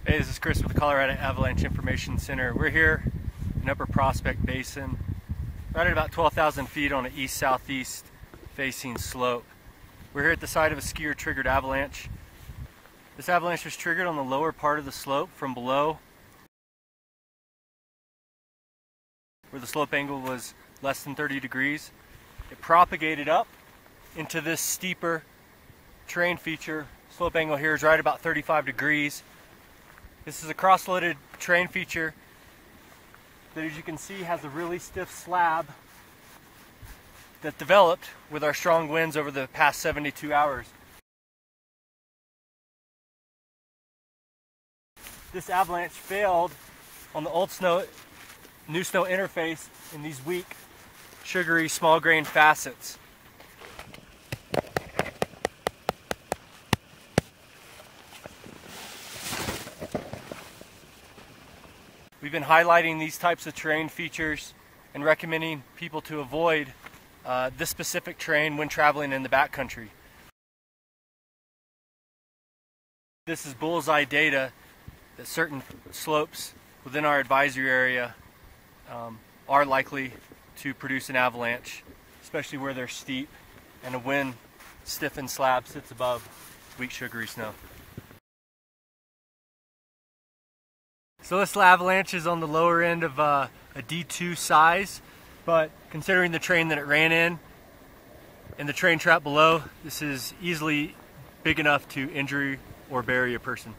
Hey, this is Chris with the Colorado Avalanche Information Center. We're here in Upper Prospect Basin, right at about 12,000 feet on an east-southeast facing slope. We're here at the site of a skier-triggered avalanche. This avalanche was triggered on the lower part of the slope from below, where the slope angle was less than 30 degrees. It propagated up into this steeper terrain feature. Slope angle here is right about 35 degrees. This is a cross-loaded terrain feature that, as you can see, has a really stiff slab that developed with our strong winds over the past 72 hours. This avalanche failed on the old snow, new snow interface in these weak, sugary, small grain facets. We've been highlighting these types of terrain features and recommending people to avoid this specific terrain when traveling in the backcountry. This is bullseye data that certain slopes within our advisory area are likely to produce an avalanche, especially where they're steep and a wind stiffened slab sits above weak sugary snow. So this avalanche is on the lower end of a D2 size, but considering the terrain that it ran in and the terrain trap below, this is easily big enough to injure or bury a person.